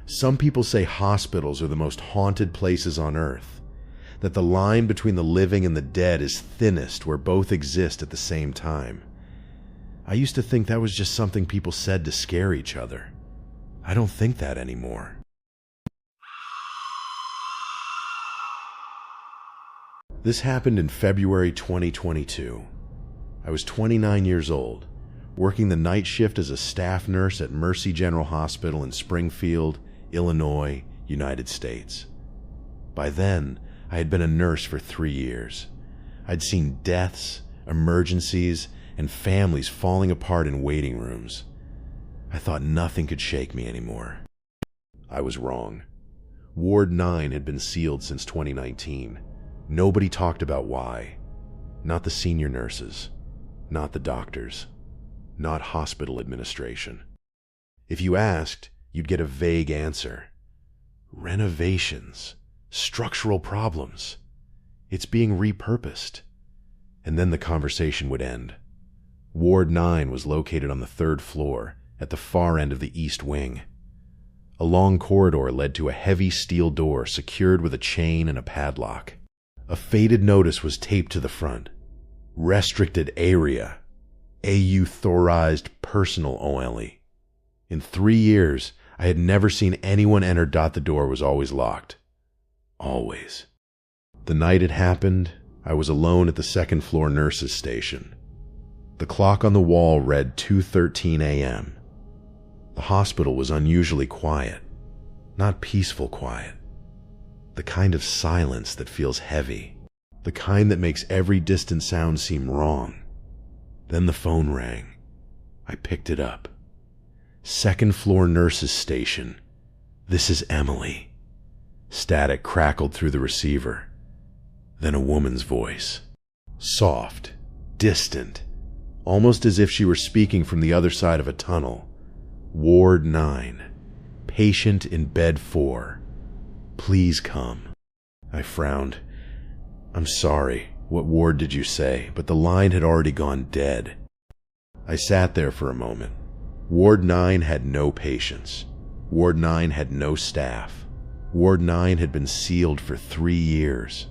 Some people say hospitals are the most haunted places on earth, that the line between the living and the dead is thinnest where both exist at the same time. I used to think that was just something people said to scare each other. I don't think that anymore. This happened in February 2022. I was 29 years old, working the night shift as a staff nurse at Mercy General Hospital in Springfield, Illinois, United States. By then, I had been a nurse for 3 years. I'd seen deaths, emergencies, and families falling apart in waiting rooms. I thought nothing could shake me anymore. I was wrong. Ward 9 had been sealed since 2019. Nobody talked about why. Not the senior nurses. Not the doctors. Not hospital administration. If you asked, you'd get a vague answer. Renovations. Structural problems. It's being repurposed. And then the conversation would end. Ward 9 was located on the 3rd floor, at the far end of the east wing. A long corridor led to a heavy steel door secured with a chain and a padlock. A faded notice was taped to the front. Restricted area. Authorized personal only. In 3 years, I had never seen anyone enter. The door was always locked. Always. The night it happened, I was alone at the 2nd floor nurses' station. The clock on the wall read 2:13 a.m. The hospital was unusually quiet. Not peaceful quiet. The kind of silence that feels heavy. The kind that makes every distant sound seem wrong. Then the phone rang. I picked it up. 2nd floor nurses' station. This is Emily. Static crackled through the receiver. Then a woman's voice. Soft, distant, almost as if she were speaking from the other side of a tunnel. Ward 9. Patient in bed 4. Please come. I frowned. I'm sorry. What ward did you say? But the line had already gone dead. I sat there for a moment. Ward 9 had no patients. Ward 9 had no staff. Ward 9 had been sealed for 3 years.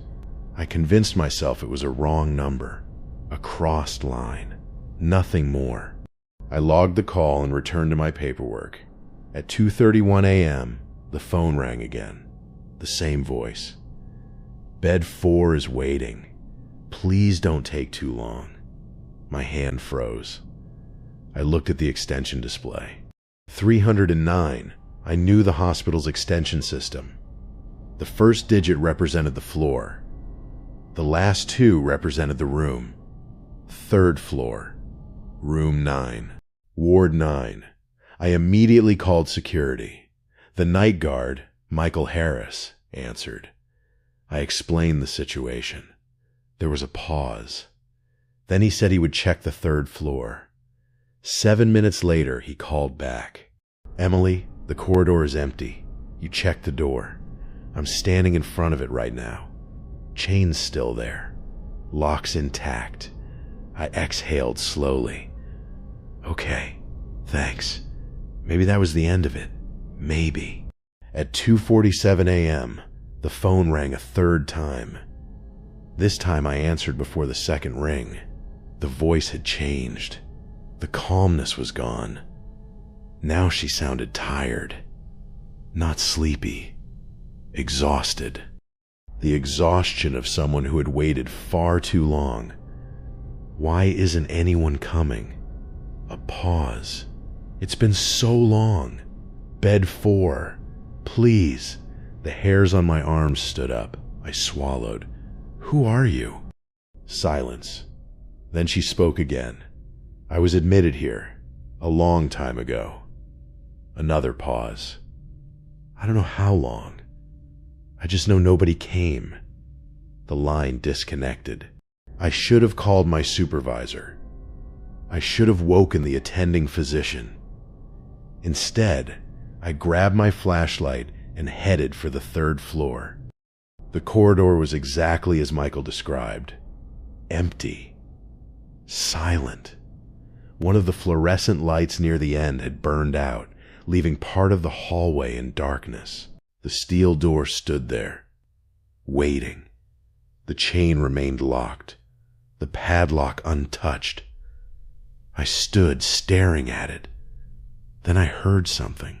I convinced myself it was a wrong number. A crossed line. Nothing more. I logged the call and returned to my paperwork. At 2:31 a.m., the phone rang again. The same voice. Bed 4 is waiting. Please don't take too long. My hand froze. I looked at the extension display. 309. I knew the hospital's extension system. The first digit represented the floor. The last 2 represented the room. 3rd floor. Room 9. Ward 9. I immediately called security. The night guard, Michael Harris, answered. I explained the situation. There was a pause. Then he said he would check the 3rd floor. 7 minutes later, he called back. Emily, the corridor is empty. You checked the door. I'm standing in front of it right now. Chain's still there. Lock's intact. I exhaled slowly. Okay, thanks. Maybe that was the end of it. Maybe. At 2:47 a.m., the phone rang a 3rd time. This time I answered before the 2nd ring. The voice had changed. The calmness was gone. Now she sounded tired. Not sleepy. Exhausted. The exhaustion of someone who had waited far too long. Why isn't anyone coming? A pause. It's been so long. Bed 4. Please. The hairs on my arms stood up. I swallowed. Who are you? Silence. Then she spoke again. I was admitted here. A long time ago. Another pause. I don't know how long. I just know nobody came. The line disconnected. I should have called my supervisor. I should have woken the attending physician. Instead, I grabbed my flashlight and headed for the 3rd floor. The corridor was exactly as Michael described. Empty. Silent. One of the fluorescent lights near the end had burned out, leaving part of the hallway in darkness. The steel door stood there, waiting. The chain remained locked, the padlock untouched. I stood staring at it. Then I heard something.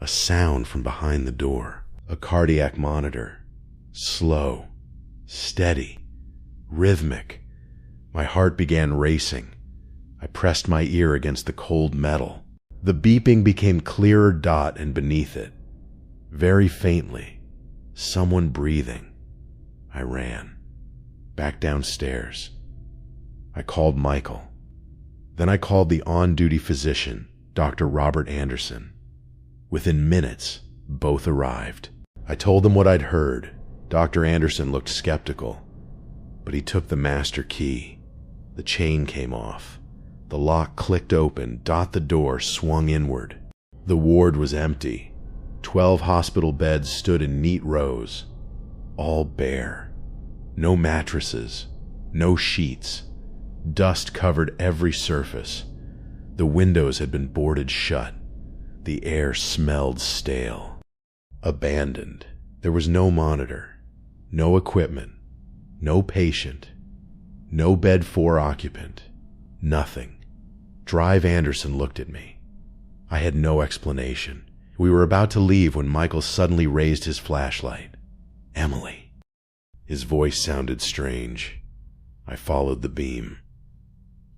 A sound from behind the door. A cardiac monitor. Slow, steady, rhythmic. My heart began racing. I pressed my ear against the cold metal. The beeping became clearer dot and beneath it. Very faintly, someone breathing. I ran. Back downstairs. I called Michael. Then I called the on-duty physician, Dr. Robert Anderson. Within minutes, both arrived. I told them what I'd heard. Dr. Anderson looked skeptical, but he took the master key. The chain came off. The lock clicked open. The door swung inward. The ward was empty. 12 hospital beds stood in neat rows, all bare. No mattresses, no sheets. Dust covered every surface. The windows had been boarded shut. The air smelled stale. Abandoned. There was no monitor, no equipment, no patient, no bed 4 occupant, nothing. Drive Anderson looked at me. I had no explanation. We were about to leave when Michael suddenly raised his flashlight. Emily. His voice sounded strange. I followed the beam.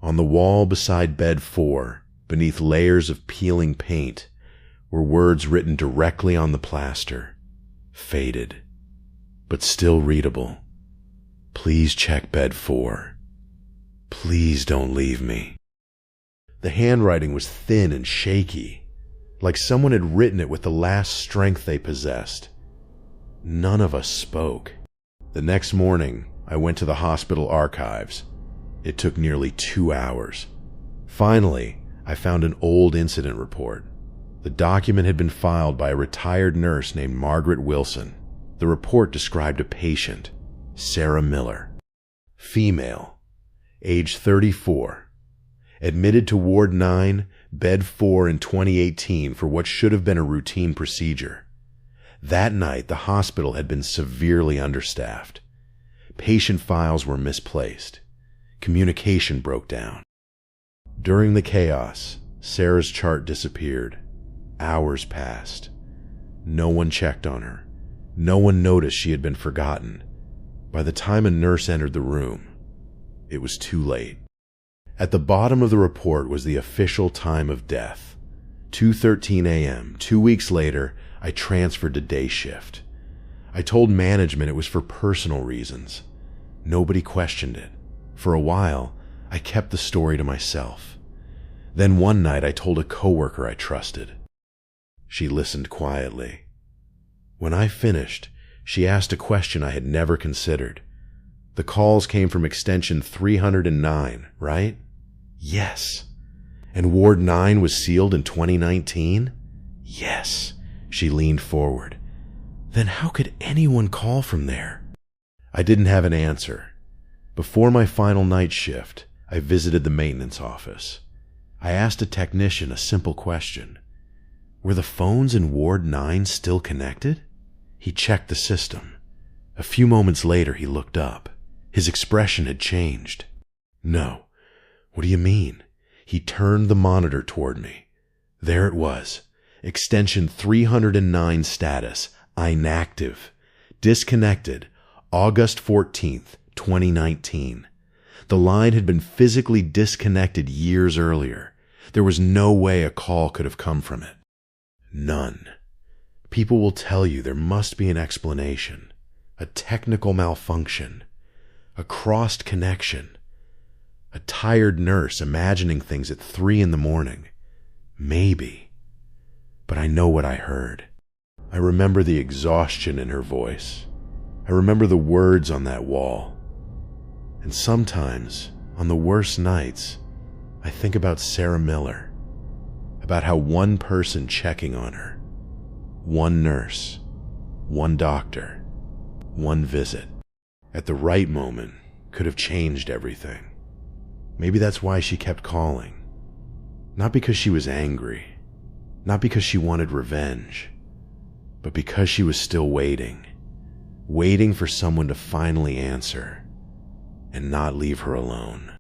On the wall beside bed 4, beneath layers of peeling paint, were words written directly on the plaster, faded, but still readable. Please check bed 4. Please don't leave me. The handwriting was thin and shaky, like someone had written it with the last strength they possessed. None of us spoke. The next morning, I went to the hospital archives. It took nearly 2 hours. Finally, I found an old incident report. The document had been filed by a retired nurse named Margaret Wilson. The report described a patient, Sarah Miller, female, age 34, admitted to Ward 9, Bed 4 in 2018 for what should have been a routine procedure. That night, the hospital had been severely understaffed. Patient files were misplaced. Communication broke down. During the chaos, Sarah's chart disappeared. Hours passed. No one checked on her. No one noticed she had been forgotten. By the time a nurse entered the room, it was too late. At the bottom of the report was the official time of death, 2:13 a.m. 2 weeks later, I transferred to day shift. I told management it was for personal reasons. Nobody questioned it. For a while, I kept the story to myself. Then one night I told a coworker I trusted. She listened quietly. When I finished, she asked a question I had never considered. The calls came from extension 309, right? Yes. And Ward 9 was sealed in 2019? Yes. She leaned forward. Then how could anyone call from there? I didn't have an answer. Before my final night shift, I visited the maintenance office. I asked a technician a simple question. Were the phones in Ward 9 still connected? He checked the system. A few moments later, he looked up. His expression had changed. No. What do you mean? He turned the monitor toward me. There it was. Extension 309 status. Inactive. Disconnected. August 14th, 2019. The line had been physically disconnected years earlier. There was no way a call could have come from it. None. People will tell you there must be an explanation. A technical malfunction. A crossed connection. A tired nurse imagining things at 3 a.m. Maybe. But I know what I heard. I remember the exhaustion in her voice. I remember the words on that wall. And sometimes, on the worst nights, I think about Sarah Miller. About how one person checking on her, one nurse, one doctor, one visit, at the right moment could have changed everything. Maybe that's why she kept calling. Not because she was angry. Not because she wanted revenge, but because she was still waiting for someone to finally answer and not leave her alone.